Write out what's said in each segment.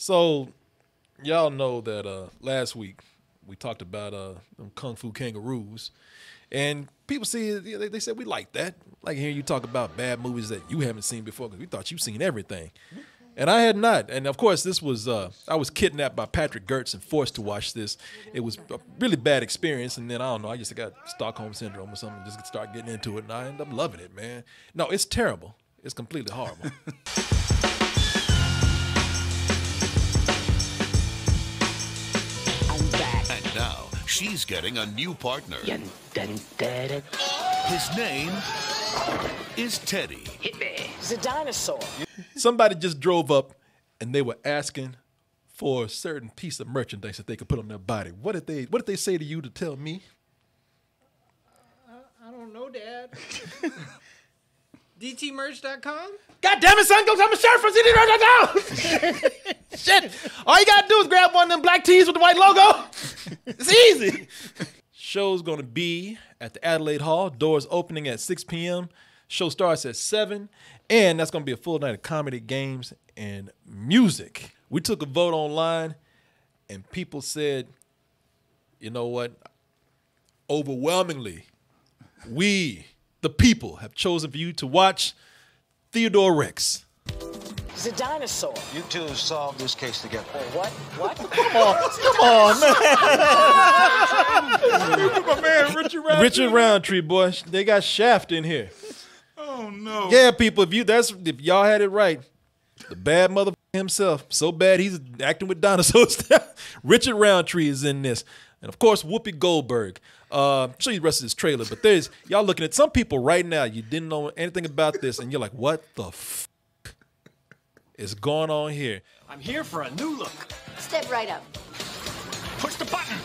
So, y'all know that last week we talked about them Kung Fu Kangaroos. And people see, they said we like that. Like hearing you talk about bad movies that you haven't seen before because we thought you've seen everything. And I had not. And, of course, this was I was kidnapped by Patrick Gertz and forced to watch this. It was a really bad experience. And then, I don't know, I just got Stockholm Syndrome or something. Just start getting into it. And I ended up loving it, man. No, it's terrible. It's completely horrible. I'm back. And now, she's getting a new partner. Dun, dun, dun, dun. His name is Teddy. Hit me. He's a dinosaur. Somebody just drove up and they were asking for a certain piece of merchandise that they could put on their body. What did they say to you to tell me? I don't know, Dad. DTmerch.com? God damn it, son, go get my shirt from CDmerch.com. Shit. All you gotta do is grab one of them black tees with the white logo. It's easy. Show's gonna be at the Adelaide Hall. Doors opening at 6 p.m. Show starts at 7. And that's going to be a full night of comedy, games, and music. We took a vote online, and people said, you know what? Overwhelmingly, we, the people, have chosen for you to watch Theodore Rex. He's a dinosaur. You two solve this case together. What? What? Come on, man. My man, Richard Roundtree, boy. They got Shaft in here. Oh no! Yeah, people. If y'all had it right, the bad mother himself, so bad he's acting with dinosaurs. Richard Roundtree is in this, and of course Whoopi Goldberg. I'll show you the rest of this trailer, but y'all looking at some people right now. You didn't know anything about this, and you're like, "What the f is going on here?" I'm here for a new look. Step right up. Push the button.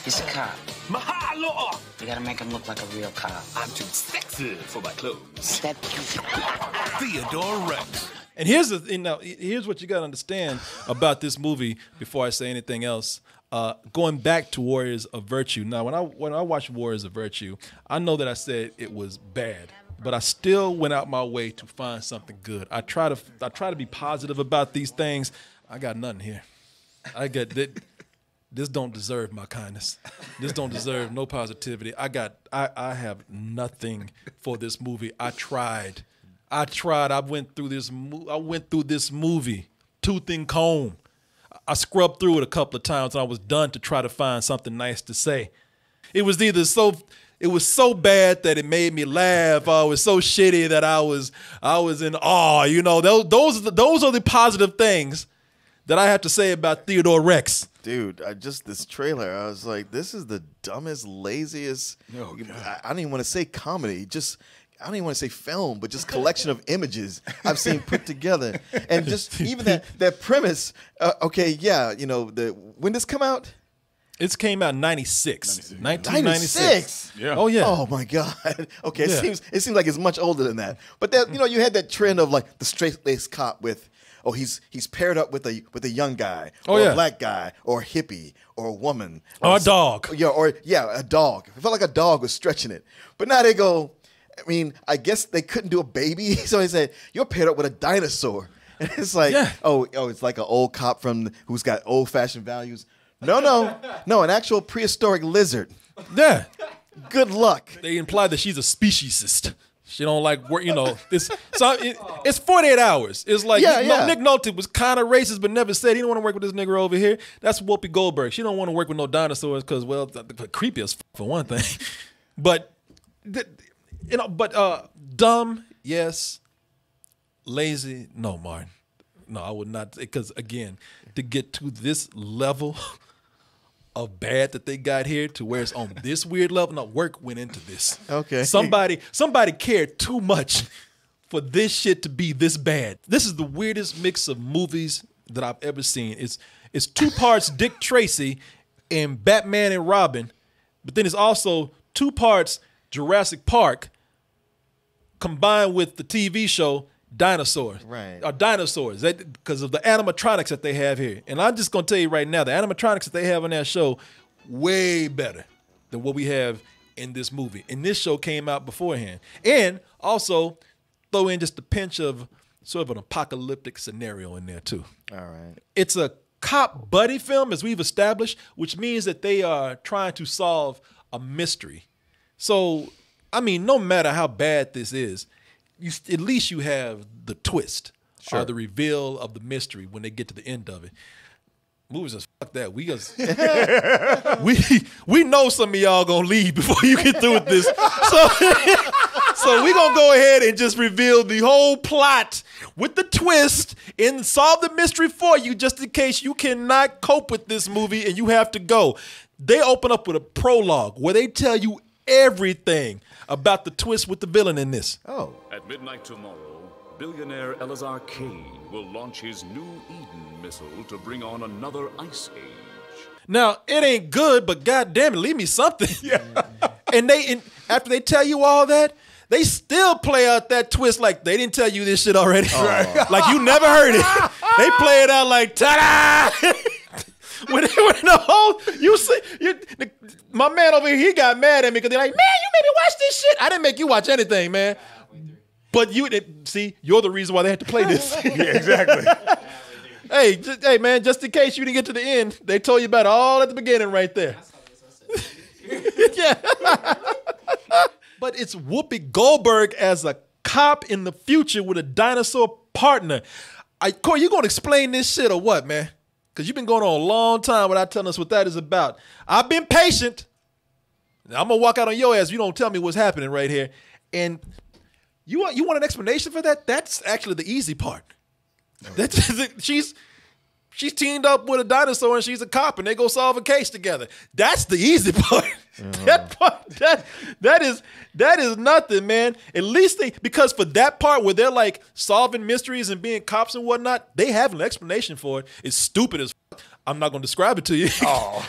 He's a cop. Mahalo! You gotta make him look like a real cop. I'm too sexy for my clothes. Step. Theodore Rex. And here's what you got to understand about this movie before I say anything else. Going back to Warriors of Virtue. Now, when I watched Warriors of Virtue, I know that I said it was bad, but I still went out my way to find something good. I try to be positive about these things. I got nothing here. I get that. This don't deserve my kindness. This don't deserve no positivity. I have nothing for this movie. I tried. I went through this movie tooth and comb. I scrubbed through it a couple of times and I was done to try to find something nice to say. It was so bad that it made me laugh. It was so shitty that I was in awe. You know, those are the positive things that I have to say about Theodore Rex. Dude, this trailer, I was like, this is the dumbest, laziest, I don't even want to say comedy, I don't even want to say film, but just collection of images I've seen put together. And just even that premise, when this come out? It came out in 96. 1996? Yeah. Oh, yeah. Oh, my God. Okay, Yeah. it seems like it's much older than that. But that, you had that trend of like the straight-laced cop with, he's paired up with a young guy, or a black guy, or a hippie, or a woman, or a dog. A dog. It felt like a dog was stretching it. But now they go, I guess they couldn't do a baby, so they said you're paired up with a dinosaur, and it's like, it's like an old cop who's got old-fashioned values. No, an actual prehistoric lizard. Yeah. Good luck. They imply that she's a speciesist. She don't like work, this. So it's 48 hours. It's like Nick Nolte was kind of racist, but never said he don't want to work with this nigga over here. That's Whoopi Goldberg. She don't want to work with no dinosaurs because, well, creepy as for one thing. But dumb, yes. Lazy, no, Martin. No, I would not. Because again, to get to this level of bad that they got here to where it's on this weird level. No, work went into this. Okay. Somebody cared too much for this shit to be this bad. This is the weirdest mix of movies that I've ever seen. It's 2 parts Dick Tracy and Batman and Robin, but then it's also 2 parts Jurassic Park combined with the TV show Dinosaurs. Right. Or dinosaurs. Because of the animatronics that they have here. And I'm just going to tell you right now, the animatronics that they have on that show, way better than what we have in this movie. And this show came out beforehand. And also throw in just a pinch of sort of an apocalyptic scenario in there too. All right. It's a cop buddy film, as we've established, which means that they are trying to solve a mystery. So, I mean, no matter how bad this is, at least you have the twist or the reveal of the mystery when they get to the end of it. Movies just fuck that. We know some of y'all gonna leave before you get through with this. So we gonna go ahead and just reveal the whole plot with the twist and solve the mystery for you, just in case you cannot cope with this movie and you have to go. They open up with a prologue where they tell you everything about the twist with the villain in this. Oh. At midnight tomorrow, billionaire Elazar Kane will launch his new Eden missile to bring on another ice age. Now, it ain't good, but goddamn it, leave me something. Yeah. And after they tell you all that, they still play out that twist like they didn't tell you this shit already. Oh. Right? Like you never heard it. They play it out like, ta-da! when the whole, my man over here, he got mad at me because they're like, man, you made me watch this shit. I didn't make you watch anything, man. But you're the reason why they had to play this. Yeah, exactly. Hey, man, just in case you didn't get to the end, they told you about it all at the beginning right there. Yeah. But it's Whoopi Goldberg as a cop in the future with a dinosaur partner. Corey, you gonna explain this shit or what, man? Because you've been going on a long time without telling us what that is about. I've been patient. Now, I'm gonna walk out on your ass if you don't tell me what's happening right here. And you want an explanation for that? That's actually the easy part. She's teamed up with a dinosaur and she's a cop and they go solve a case together. That's the easy part. That is nothing, man. At least because for that part where they're like solving mysteries and being cops and whatnot, they have an explanation for it. It's stupid as fuck. I'm not gonna describe it to you. Oh.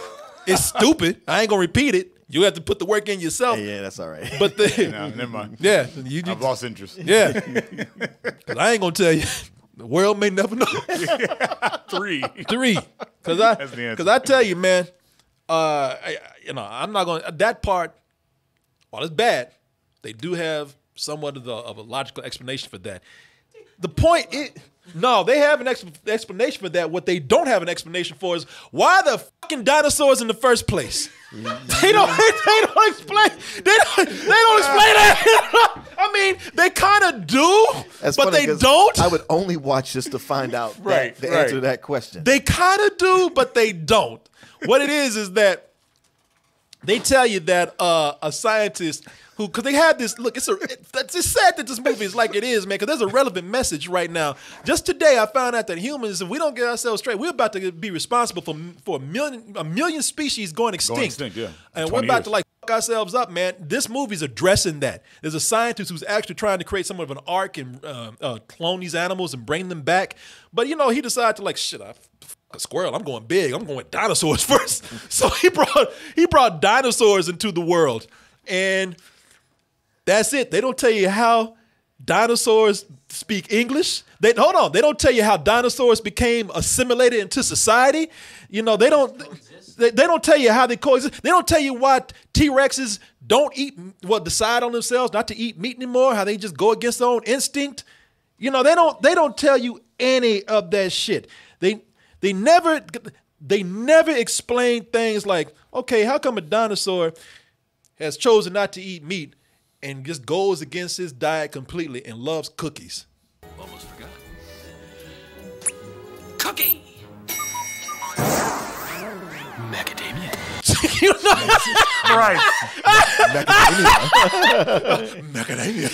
It's stupid. I ain't gonna repeat it. You have to put the work in yourself. Yeah, that's all right. But No, never mind. Yeah, I've lost interest. Yeah, because I ain't gonna tell you. The world may never know. Three. Because I tell you, man, I'm not going to, that part, while it's bad, they do have somewhat of a logical explanation for that. The point is, no, they have an explanation for that. What they don't have an explanation for is why the fucking dinosaurs in the first place. They don't explain. They don't explain that. I mean, they kind of do, That's but funny they don't. I would only watch just to find out the answer to that question. They kind of do, but they don't. What it is that they tell you that a scientist who, because they had this, look, it's sad that this movie is like it is, man, because there's a relevant message right now. Just today, I found out that humans, if we don't get ourselves straight, we're about to be responsible for a million species going extinct. Yeah. And we're about to like fuck ourselves up, man. This movie's addressing that. There's a scientist who's actually trying to create somewhat of an ark and clone these animals and bring them back. But, he decided to like, shit, a squirrel, I'm going big. I'm going with dinosaurs first. So he brought dinosaurs into the world. And that's it. They don't tell you how dinosaurs speak English. They don't tell you how dinosaurs became assimilated into society. They don't tell you how they coexist. They don't tell you why T-Rexes decide on themselves not to eat meat anymore, how they just go against their own instinct. They don't tell you any of that shit. They never explain things like, okay, how come a dinosaur has chosen not to eat meat and just goes against his diet completely and loves cookies? Almost forgot. Cookie! Macadamia. Right. Macadamia.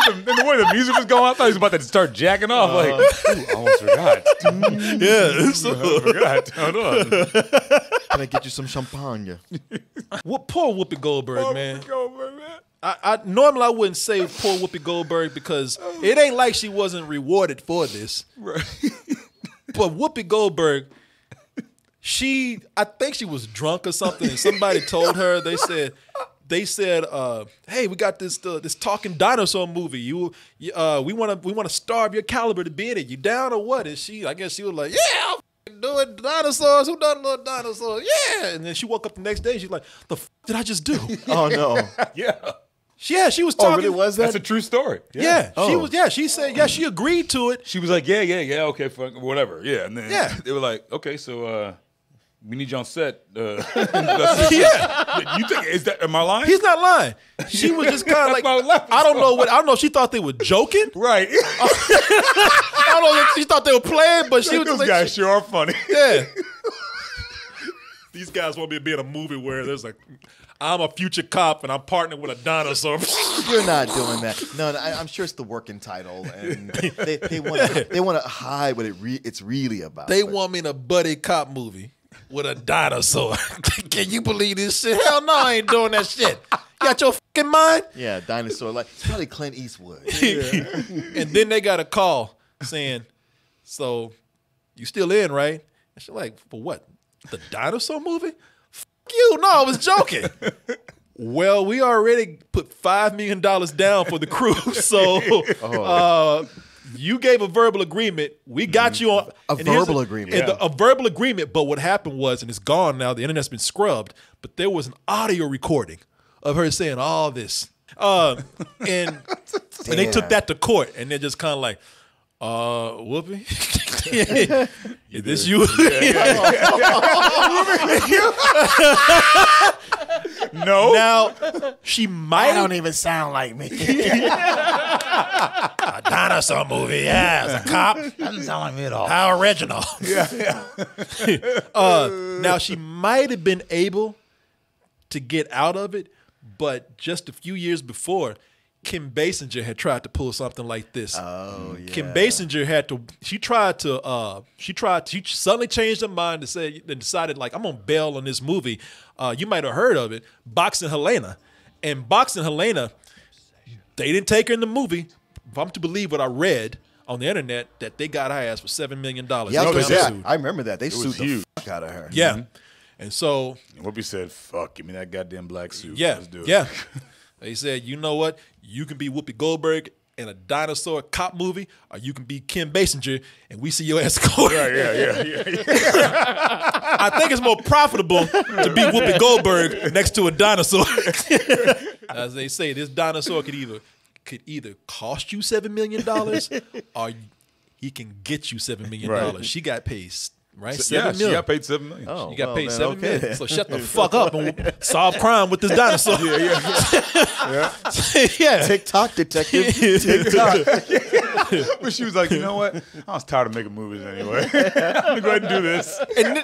And the way the music was going, I thought he was about to start jacking off. Like, ooh, I almost forgot. Yeah. I forgot. Hold on. Can I get you some champagne? Poor Whoopi Goldberg, man. Goldberg, man. I normally I wouldn't say poor Whoopi Goldberg because it ain't like she wasn't rewarded for this. Right. But Whoopi Goldberg, I think she was drunk or something, and somebody told her, they said, hey, we got this talking dinosaur movie. We want to starve your caliber to be in it. You down or what? And I guess she was like, yeah, I'm doing dinosaurs. Who done little dinosaurs? Yeah. And then she woke up the next day. She's like, the f did I just do? Oh no. Yeah. She was talking. Oh, really? Was that? That's a true story. Yeah, Oh. she was. Yeah, she said. Yeah, she agreed to it. She was like, yeah, okay, fuck, whatever. Yeah, and then Yeah. they were like, okay, so we need you on set. Yeah, You think is that? Am I lying? he's not lying. She was just kind of like, That's my laughing I don't know what. I don't know if she thought they were joking. right. I don't know if she thought they were playing, but she was Those just like, guys sure are funny. yeah. These guys want me to be in a movie where there's like, I'm a future cop and I'm partnering with a dinosaur. You're not doing that. No, I'm sure it's the working title, and they want to hide what it's really about. They But want me in a buddy cop movie with a dinosaur. Can you believe this shit? Hell no, I ain't doing that shit. You got your fucking mind? yeah, dinosaur like it's probably Clint Eastwood. And then they got a call saying, so you still in, right? And she's like, for what? The dinosaur movie? Fuck you. No, I was joking. Well, we already put $5 million down for the crew. So you gave a verbal agreement. We got you on A and here's verbal agreement. and a verbal agreement. But what happened was, and it's gone now, the internet's been scrubbed, but there was an audio recording of her saying all this. And they took that to court, and they're just kind of like, Whoopi, is this you? No. Now, she might even sound like me. a dinosaur movie, yeah, as a cop. Doesn't sound like me at all. How original. Now, she might have been able to get out of it, but just a few years before, Kim Basinger had tried to pull something like this. Oh yeah. Kim Basinger she suddenly changed her mind and decided like, I'm gonna bail on this movie. You might have heard of it, Boxing Helena. And Boxing Helena, they didn't take her in the movie. If I'm to believe what I read on the internet, that they got her ass for $7 million. Yeah, No, they yeah, did. I remember that. They sued the huge. fuck out of her. Yeah. And so And Whoopi said, "Fuck, give me that goddamn black suit. yeah, Let's do it." yeah. They said, you know what? You can be Whoopi Goldberg in a dinosaur cop movie, or you can be Kim Basinger, and we see your ass go. Yeah. I think it's more profitable to be Whoopi Goldberg next to a dinosaur. As they say, this dinosaur could either cost you $7 million, or he can get you $7 million. Right. She got paid, right? Yeah, $7 she million. got paid $7 million. Oh, You got well, paid then, $7 okay. million. So shut the fuck up and we'll solve crime with this dinosaur. Yeah. TikTok detective. TikTok. But she was like, you know what? I was tired of making movies anyway. I'm gonna go ahead and do this. And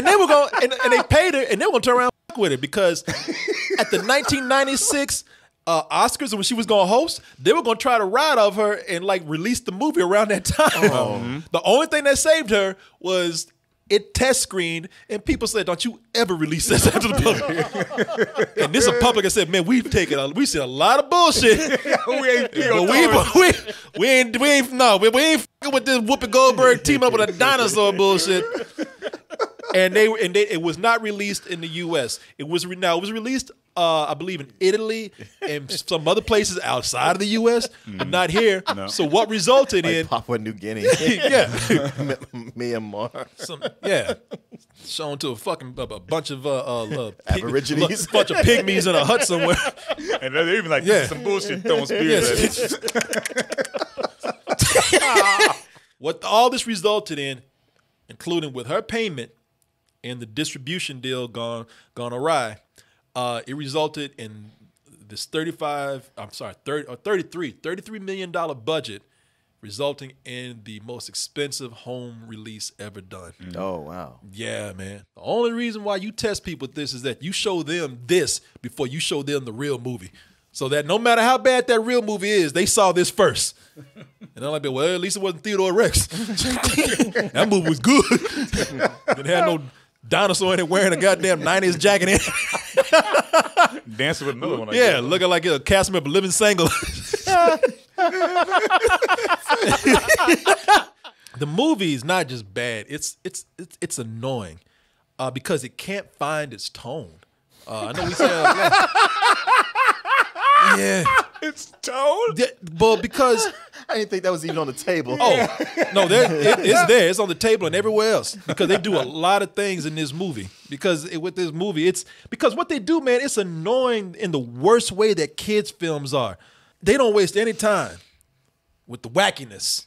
they were going and they paid her and they were gonna turn around and fuck with it because at the 1996 Oscars, when she was gonna host, they were gonna try to ride off her and like release the movie around that time. The only thing that saved her was it test screened, and people said, "Don't you ever release this out to the public?" And this is a public that said, "Man, we've seen a lot of bullshit. we ain't We ain't fucking with this Whoopi Goldberg team up with a dinosaur bullshit." And it was not released in the U.S. It was released, I believe, in Italy and some other places outside of the U.S., but not here. No. So what resulted in Papua New Guinea. Myanmar. shown to a bunch of Aborigines. bunch of pygmies in a hut somewhere. And they're even like, this is some bullshit throwing spears at it. What all this resulted in, including with her payment and the distribution deal gone awry, it resulted in this $33 million budget, resulting in the most expensive home release ever done. Oh, wow. Yeah, man. The only reason why you test people with this is that you show them this before you show them the real movie. So that no matter how bad that real movie is, they saw this first. And they're like, well, at least it wasn't Theodore Rex. That movie was good. Didn't have no dinosaur in it wearing a goddamn 90s jacket in it. Dancing with another one. I Yeah, guess. looking like a cast member living single. The movie is not just bad; it's annoying because it can't find its tone. I know we said, yeah, It's tone. but because I didn't think that was even on the table. Oh, no, it's there. It's on the table and everywhere else because they do a lot of things in this movie. With this movie, it's because what they do, man, it's annoying in the worst way that kids' films are. They don't waste any time with the wackiness.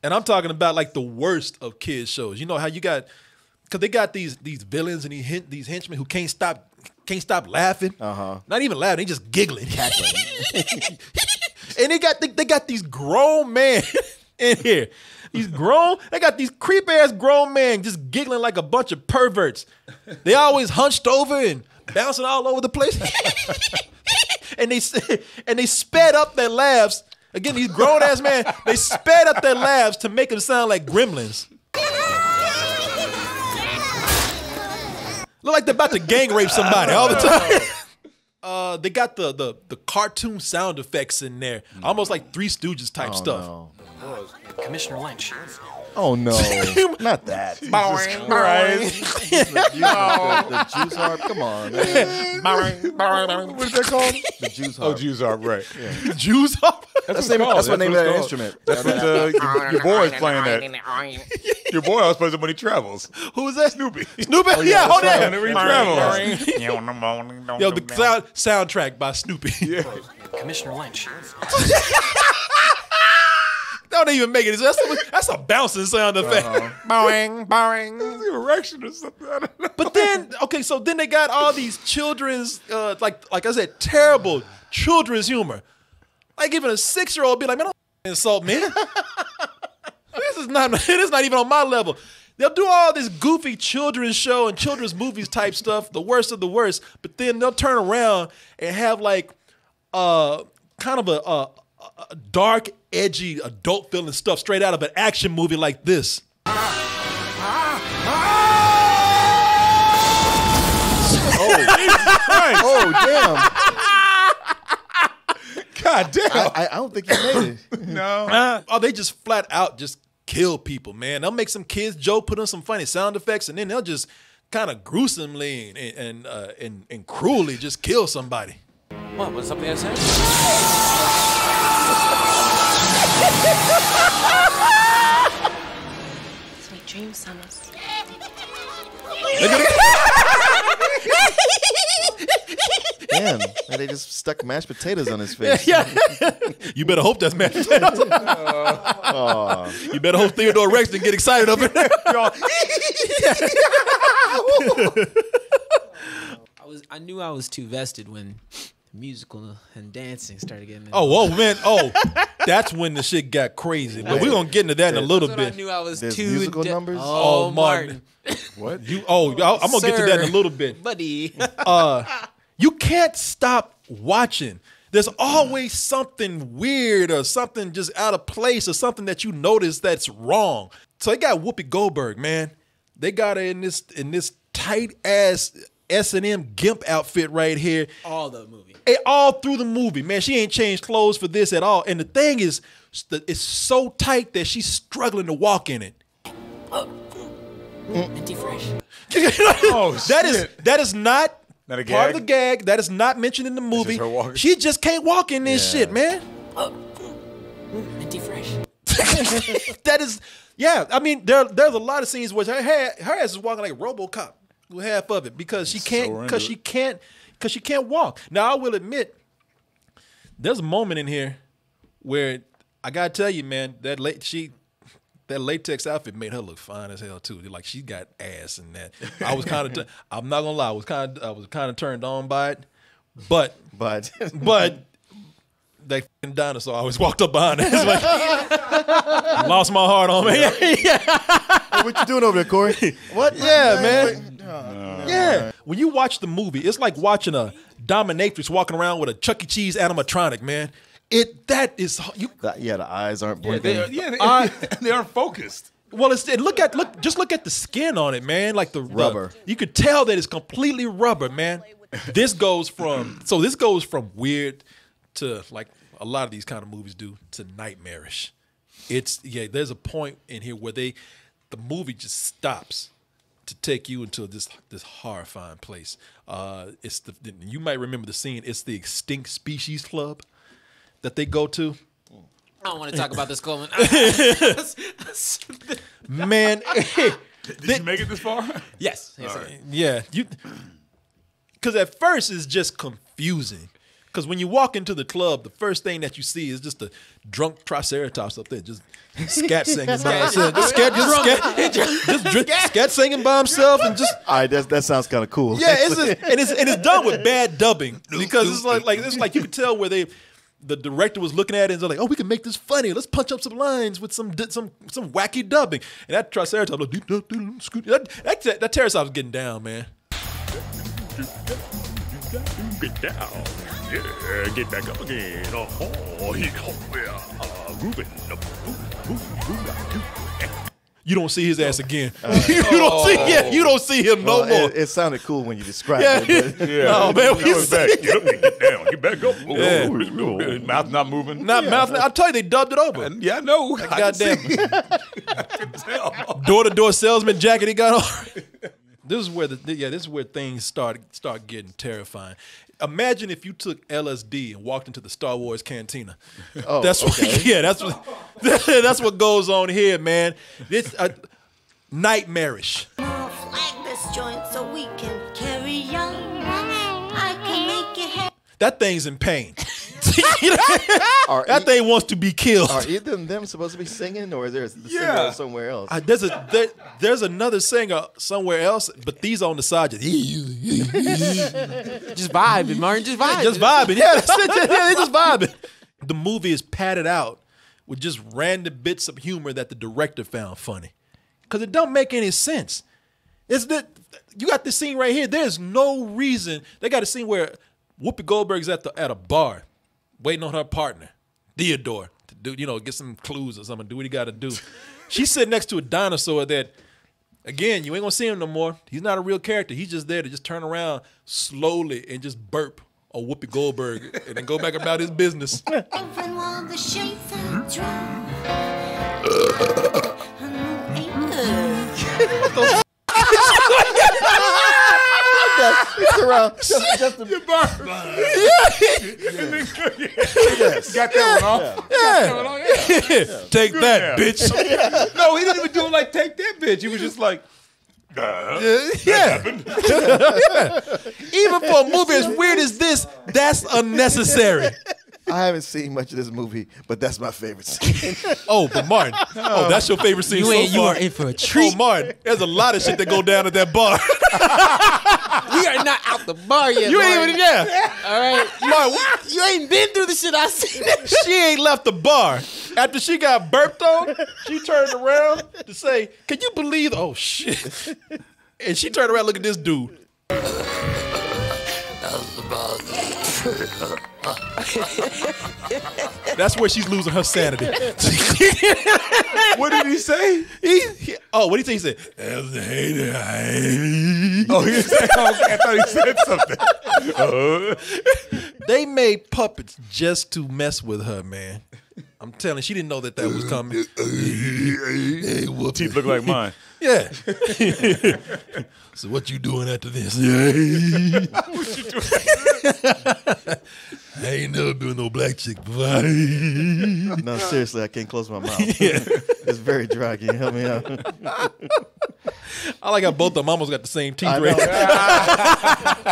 And I'm talking about like the worst of kids' shows. You know how you got, because they got these villains and these henchmen who can't stop laughing. Not even laughing, they just giggling. And they got these grown men in here. They got these creep ass grown men just giggling like a bunch of perverts. They always hunched over and bouncing all over the place. and they sped up their laughs. Again, these grown ass men, they sped up their laughs to make them sound like gremlins. Look like they're about to gang rape somebody all the time. They got the cartoon sound effects in there, almost like Three Stooges type stuff. No. Commissioner Lynch. Oh no, not that. Jesus Christ. The juice harp. Come on, man. What is that called? The juice harp. Oh, Jews are right. Yeah. Jews up. That's That's what the name of it's that called. instrument. That's what your boy is playing that. Your boy always plays it when he travels. Who is that? Snoopy. Snoopy? Yeah, hold on. Whenever he travels. Yo, the soundtrack by Snoopy. Yeah. Commissioner Lynch. Don't even make it. That's a bouncing sound effect. Boing, boing. It's an erection or something. I don't know. But then, okay, so then they got all these children's, like I said, terrible children's humor. Like even a 6-year-old be like, man, don't insult me. It is not even on my level. They'll do all this goofy children's show and children's movies type stuff, the worst of the worst, but then they'll turn around and have like kind of a dark, edgy, adult feeling stuff straight out of an action movie like this. Oh damn! God damn. I don't think you made it. No. They just flat out just kill people, man. They'll make some kids joke, put on some funny sound effects, and then they'll just kind of gruesomely and cruelly just kill somebody. What was something I said? Sweet dreams, Summers. Damn, and they just stuck mashed potatoes on his face. Yeah. You better hope that's mashed potatoes. You better hope Theodore Rex didn't get excited up in there. I knew I was too vested when musical and dancing started getting. Oh, man. Oh, that's when the shit got crazy. But we're gonna get into that in a little bit. I knew I was There's too musical numbers? Oh, Martin. What? I'm gonna get to that in a little bit. buddy. You can't stop watching. There's always something weird or something just out of place or something that you notice that's wrong. So they got Whoopi Goldberg, man. They got her in this tight ass S&M gimp outfit right here. All the movie. All through the movie, man. She ain't changed clothes for this at all. And the thing is, it's so tight that she's struggling to walk in it. Anti-fresh. That is not Not a part of gag? the gag. That is not mentioned in the movie. just her walking? She just can't walk in this shit, man. Anti-fresh. That is, yeah. I mean, there's a lot of scenes where her ass is walking like a RoboCop with half of it because she can't walk. Now I will admit, there's a moment in here where I gotta tell you, man, that latex outfit made her look fine as hell too. Like she got ass in that. I was kind of, I'm not gonna lie, I was kind of turned on by it, but that f***ing dinosaur always walked up behind her. It's like, lost my heart on me. Hey, what you doing over there, Corey? What? Yeah, man. Yeah. When you watch the movie, it's like watching a dominatrix walking around with a Chuck E. Cheese animatronic, man. The eyes aren't blinking. They aren't focused. Well, just look at the skin on it, man. Like the rubber. You could tell that it's completely rubber, man. This goes from weird to, like a lot of these kind of movies do, to nightmarish. There's a point in here where the movie just stops to take you into this horrifying place. You might remember the scene. It's the Extinct Species Club that they go to. don't want to talk about this, Coleman. Man, Did you make it this far? Yes. yeah, because at first it's just confusing. Because when you walk into the club, the first thing that you see is just a drunk Triceratops up there, just scat singing by himself, just scat singing by himself, and just. All right, that sounds kind of cool. Yeah, it's done with bad dubbing because it's like you can tell where the director was looking at it and they're like, oh, we can make this funny. Let's punch up some lines with some wacky dubbing. And that Triceratops, that Triceratops was getting down, man. Get down. Yeah, get back up again. You don't see his ass again. You don't see him no more. It sounded cool when you described it. But No, man. Get back. Get up and get down. Get back up. Mouth not moving. I'll tell you, they dubbed it over. Yeah, I know. Goddamn. Door-to-door salesman jacket he got on. This is where things start getting terrifying. Imagine if you took LSD and walked into the Star Wars cantina. Oh, that's what goes on here, man. It's nightmarish. Flag this joint so we can carry on. I can make you happy. That thing's in pain. That thing wants to be killed. Are either of them supposed to be singing, or is there a singer somewhere else? There's another singer somewhere else, but these on the side just vibing, Martin. Just vibing. Just vibing. Yeah, that's it. Yeah, they just vibing. The movie is padded out with just random bits of humor that the director found funny, because it don't make any sense. You got this scene right here. There's no reason. They got a scene where Whoopi Goldberg's at a bar, waiting on her partner, Theodore, to do, get some clues or something, do what he got to do. She's sitting next to a dinosaur that, again, you ain't gonna see him no more. He's not a real character. He's just there to just turn around slowly and just burp on Whoopi Goldberg and then go back about his business. Even while the shades are dry. It's around just the Got that one off. Take that, bitch. No, he didn't even do it like take that, bitch. He was just like, yeah. Even for a movie as weird as this, that's unnecessary. I haven't seen much of this movie, but that's my favorite scene. Oh, but Martin, that's your favorite scene so far. You are in for a treat. Oh, Martin, there's a lot of shit that go down at that bar. We are not out the bar yet. You ain't even All right, Martin, you ain't been through the shit I seen. she ain't left the bar. After she got burped on, she turned around to say, "Can you believe?" Oh shit! And she turned around, look at this dude. That's where she's losing her sanity. what did he say? What did he say? He said, oh, he said, okay, I thought he said something. They made puppets just to mess with her, man. I'm telling you, she didn't know that was coming. Hey, teeth look like mine. Yeah. So what you doing after this? What you doing? I ain't never been no black chick before. No, seriously, I can't close my mouth. Yeah. It's very dry. Can you help me out? I like how both of them almost got the same teeth. Yeah, that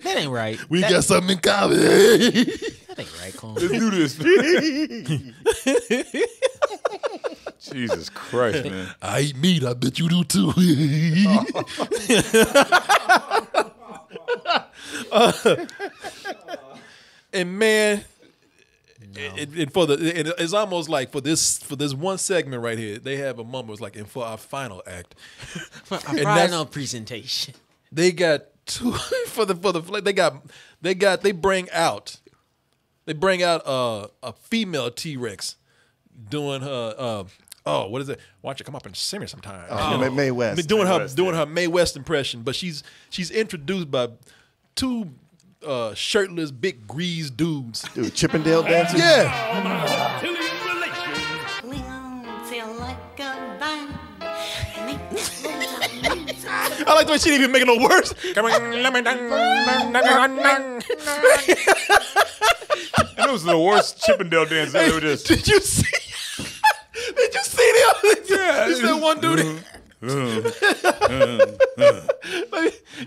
ain't right. We got something in common. That ain't right, Coleman. Let's do this. Jesus Christ, man. I eat meat. I bet you do too. And man, it's almost like for this one segment right here, they have a moment. It's like, and for our final act, Our final presentation. they got two they bring out a female T-Rex doing her what is it? Why don't you come up and see me sometime? Mae West. Doing her Mae West impression, but she's introduced by two shirtless, big greased dudes. Dude, Chippendale dancers? Yeah. We all feel like a band. I like the way she didn't even make no words. And it was the worst Chippendale dance I ever just. Did you see? Did you see the other? Yeah, you said one dude.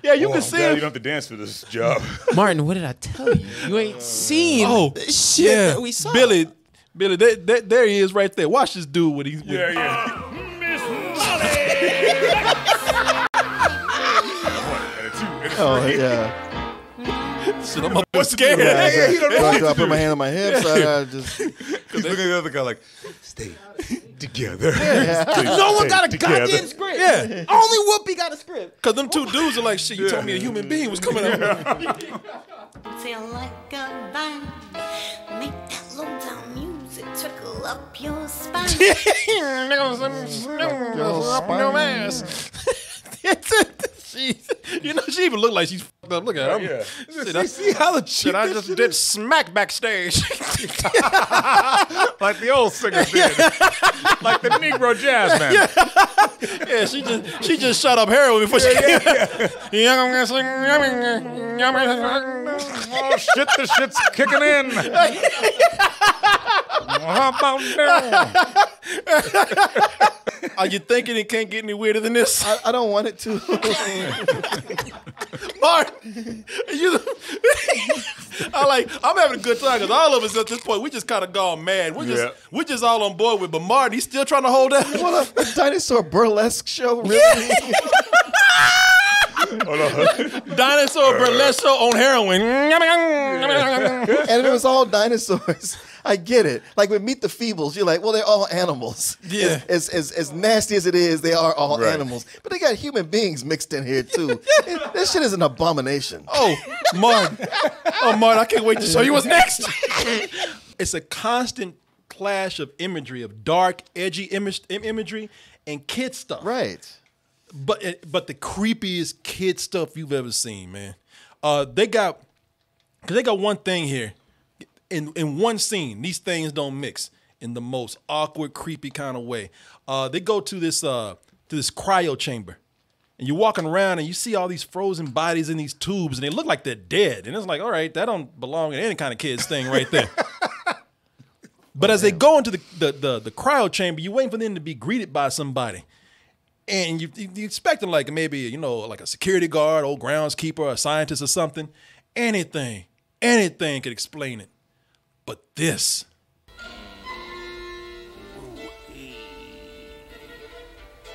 Yeah, you can see You him. don't have to dance for this job. Martin, what did I tell you? You ain't seen the shit that we saw. Billy, there he is right there. Watch this dude when he's Yeah. Oh yeah. Shit, I'm up scared. Do I put my hand on my hips? I just. He's looking at the other guy like, stay together. No one got a goddamn script. Yeah. Only Whoopi got a script. Cause them two dudes are like, shit, you told me a human being was coming out. Feel like a vine. Make that low down music trickle up your spine. She even looked like she's fucked up. Look at her. Yeah. See how the cheap I just did smack backstage. like the old singers did. Like the Negro jazz man. Yeah, she just shot up heroin before she came. Oh shit, the shit's kicking in. How about now? Are you thinking it can't get any weirder than this? I don't want it to. Mark, I'm having a good time because all of us at this point, we just kind of gone mad. We're just all on board with, but Martin, he's still trying to hold out. You want a dinosaur burlesque show? Really? Dinosaur burlesque show on heroin. And it was all dinosaurs. I get it. Like with Meet the Feebles, you're like, well, they're all animals. Yeah. As nasty as it is, they are all animals. But they got human beings mixed in here too. This shit is an abomination. Oh, Martin, I can't wait to show you what's next. It's a constant clash of imagery, of dark, edgy imagery and kid stuff. Right. But the creepiest kid stuff you've ever seen, man. They got one thing here. In one scene, these things don't mix in the most awkward, creepy kind of way. They go to this cryo chamber, and you're walking around and you see all these frozen bodies in these tubes, and they look like they're dead. And it's like, all right, that don't belong in any kind of kid's thing right there. But as they go into the cryo chamber, you're waiting for them to be greeted by somebody. And you expect them like maybe, like a security guard, old groundskeeper, a scientist or something. Anything could explain it. But this.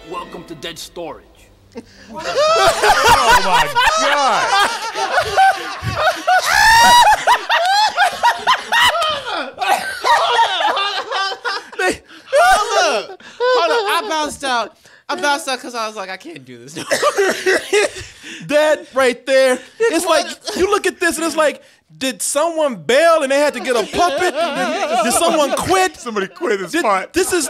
Welcome to Dead Storage. Oh my God. Hold up. I bounced out because I was like, I can't do this. That right there. It's like, you look at this and it's like, did someone bail and they had to get a puppet? Did someone quit? Somebody quit this part. This is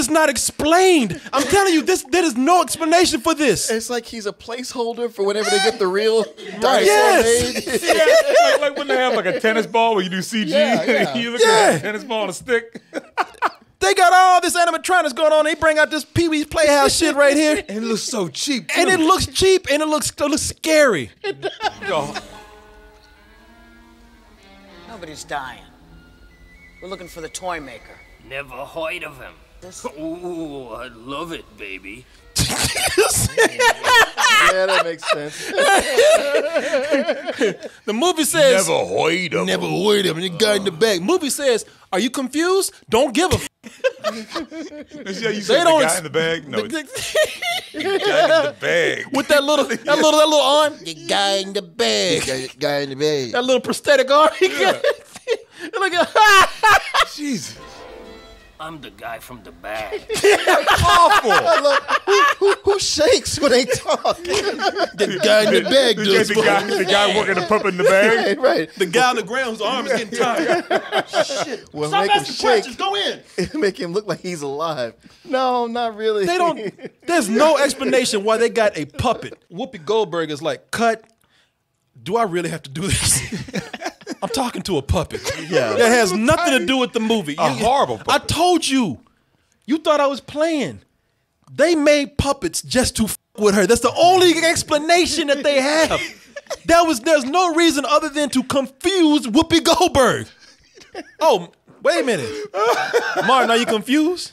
not explained. I'm telling you, there is no explanation for this. It's like he's a placeholder for whenever they get the real dinosaur made. Yeah, like when they have like a tennis ball where you do CG. Yeah. You look at a tennis ball on a stick. They got all this animatronics going on. They bring out this Pee-wee's Playhouse shit right here. And it looks so cheap, too. And it looks cheap and it looks scary. Nobody's dying. We're looking for the toy maker. Never heard of him. Ooh, I love it, baby. Yeah, that makes sense. The movie says... Never heard of him. Never heard of him. The guy in the back. Movie says, are you confused? Don't give a f***. Yeah, you said the guy in the bag? No, the guy in the bag. With that little arm. The guy in the bag. The guy in the bag. That little prosthetic arm. Yeah. Look at Jesus. I'm the guy from the bag. Awful. I love, who shakes when they talk? The guy in the bag does. The guy working the puppet in the bag. Right. The guy on the ground whose arm is getting tired. Shit. Well, Stop make him asking shake. questions. Go in. Make him look like he's alive. No, not really. They don't. There's no explanation why they got a puppet. Whoopi Goldberg is like, cut. Do I really have to do this? I'm talking to a puppet. Yeah. That has nothing to do with the movie. A horrible puppet. I told you. You thought I was playing. They made puppets just to f with her. That's the only explanation that they have. There's no reason other than to confuse Whoopi Goldberg. Oh, wait a minute. Martin, are you confused?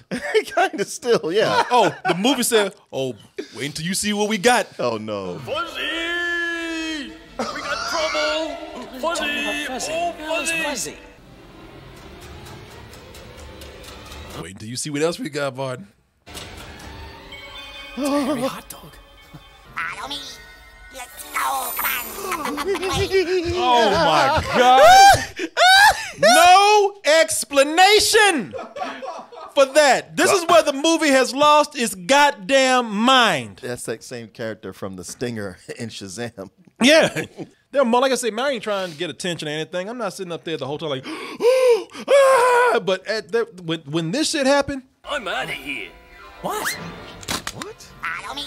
Kind of still, yeah. Oh, the movie said, oh, wait until you see what we got. Oh, no. Fuzzy! We got trouble! Fuzzy! Oh, Fuzzy! Wait until you see what else we got, Martin. Hairy hot dog. Follow me. Let's go. Come on. Oh my God! No explanation for that. This is where the movie has lost its goddamn mind. That's that same character from The Stinger in Shazam. Yeah. They're more, like I say, I ain't trying to get attention or anything. I'm not sitting up there the whole time like, but when this shit happened, I'm out of here. What? Follow me.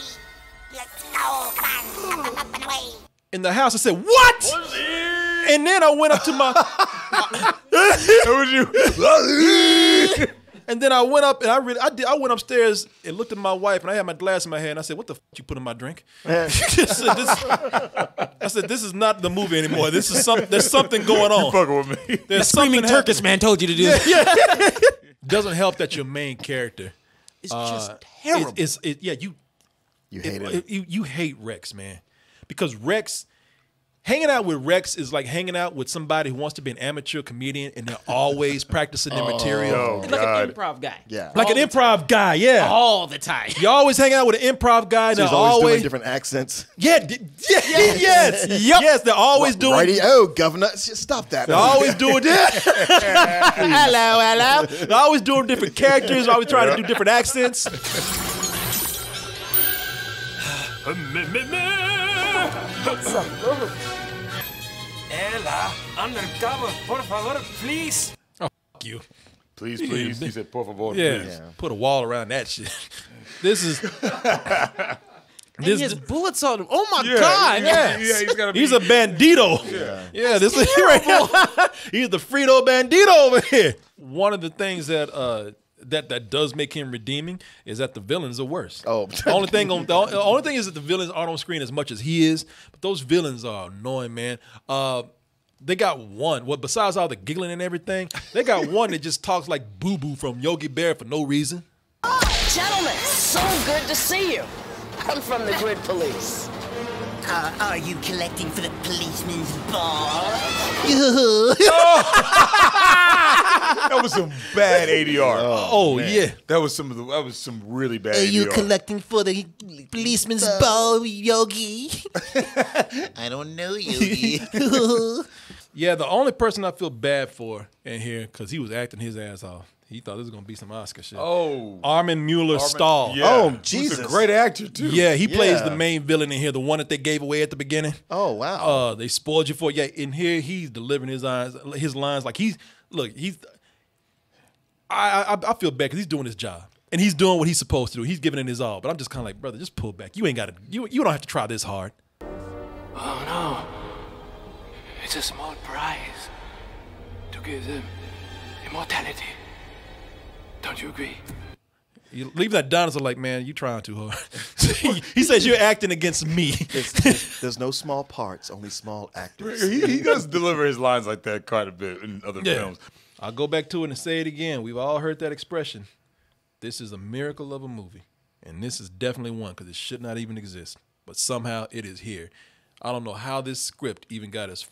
Let's go. Come on. Up and away. in the house, I said, what? Fuzzy! And then I went up to my... That was you. And then I went up and I went upstairs and looked at my wife and I had my glass in my hand and I said, what the f*** you put in my drink? I said, this is not the movie anymore. This is there's something going on. You fucking with me. There's Screaming Turkish man told you to do this. Doesn't help that your main character. It's just terrible. You hate it. You hate Rex, man. Because Rex... Hanging out with Rex is like hanging out with somebody who wants to be an amateur comedian and they're always practicing their material. Like an improv guy. Yeah. Like an improv guy, yeah. All the time. You always hang out with an improv guy. So he's always doing different accents. Yes. Yes, they're always doing. Righty, governor, stop that. They're always doing hello. They're always doing different characters, always trying to do different accents. Ella, undercover, por favor, please. Oh, fuck you. Please. He said, por favor, Yeah. please. Put a wall around that shit. This is... And he has bullets on him. Oh my Yeah, God! Yeah, He's a bandito. Yeah, this is right. He's the Frito bandito over here. One of the things that that does make him redeeming is that the villains are worse. Oh, the only thing is that the villains aren't on screen as much as he is. But those villains are annoying, man. They got one. Well, besides all the giggling and everything, they got one that just talks like Boo Boo from Yogi Bear for no reason. Gentlemen, so good to see you. I'm from the Grid Police. Are you collecting for the policeman's ball? That was some bad ADR. Oh yeah, that was some really bad. ADR. Are you collecting for the policeman's ball, Yogi? I don't know, Yogi. Yeah, the only person I feel bad for in here, because he was acting his ass off. He thought this was going to be some Oscar shit. Oh. Armin Mueller-Stahl. Yeah. Oh, Jesus. He's a great actor, too. Yeah, he plays the main villain in here, the one that they gave away at the beginning. Oh, wow. They spoiled you for it. Yeah, in here, he's delivering his lines like I feel bad because he's doing his job. And he's doing what he's supposed to do. He's giving it his all. But I'm just kind of like, brother, just pull back. You ain't got to, you don't have to try this hard. Oh no. It's a small prize to give them immortality. Don't you agree? You leave that dinosaur like, man, you trying too hard. He says you're acting against me. There's no small parts, only small actors. He does deliver his lines like that quite a bit in other films. I'll go back to it and say it again. We've all heard that expression. This is a miracle of a movie. And this is definitely one because it should not even exist. But somehow it is here. I don't know how this script even got us.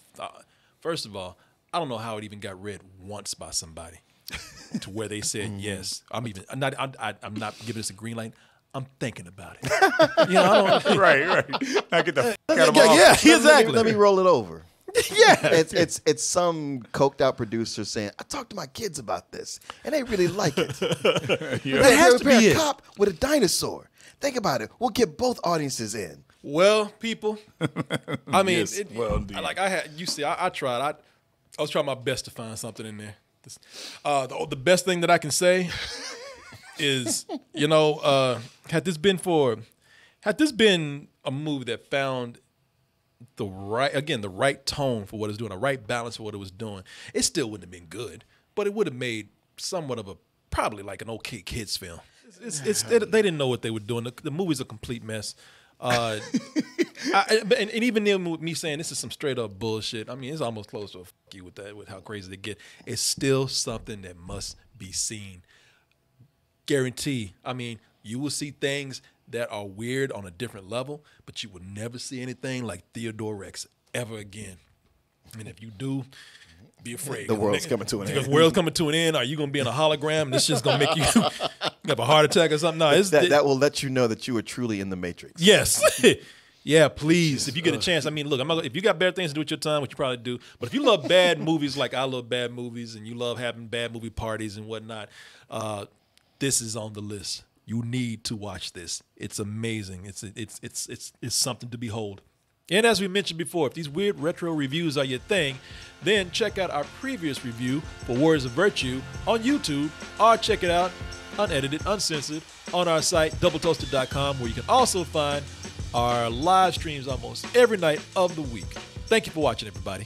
First of all, I don't know how it even got read once by somebody. To where they said yes. I'm not giving this a green light. I'm thinking about it. Right. Now get the fuck out of my office. Yeah, exactly. Let me roll it over. Yeah, it's some coked out producer saying, I talked to my kids about this and they really like it. That has to be a it. cop with a dinosaur. Think about it. We'll get both audiences in. Well, people, I mean, Yes, indeed. I tried. I was trying my best to find something in there. The best thing that I can say is, had this been a movie that found the right tone for what it's doing, the right balance for what it was doing, it still wouldn't have been good, but it would have made somewhat of probably like an okay kids film. They didn't know what they were doing. The movie's a complete mess. And even then, with me saying this is some straight up bullshit. I mean, it's almost close to a fuck you with that, with how crazy they get. It's still something that must be seen. Guarantee. I mean, you will see things that are weird on a different level, but you will never see anything like Theodore Rex ever again. And if you do, be afraid. The world's coming to an end. The world's coming to an end. Are you going to be in a hologram? And this shit's going to make you have a heart attack or something? No, that will let you know that you are truly in the Matrix. Yes. Yeah, please. If you get a chance, I mean, look, if you got better things to do with your time, which you probably do, but if you love bad movies like I love bad movies, and you love having bad movie parties and whatnot, this is on the list. You need to watch this. It's amazing. It's something to behold. And as we mentioned before, if these weird retro reviews are your thing, then check out our previous review for Warriors of Virtue on YouTube, or check it out unedited, uncensored on our site, doubletoasted.com, where you can also find our live streams almost every night of the week. Thank you for watching, everybody.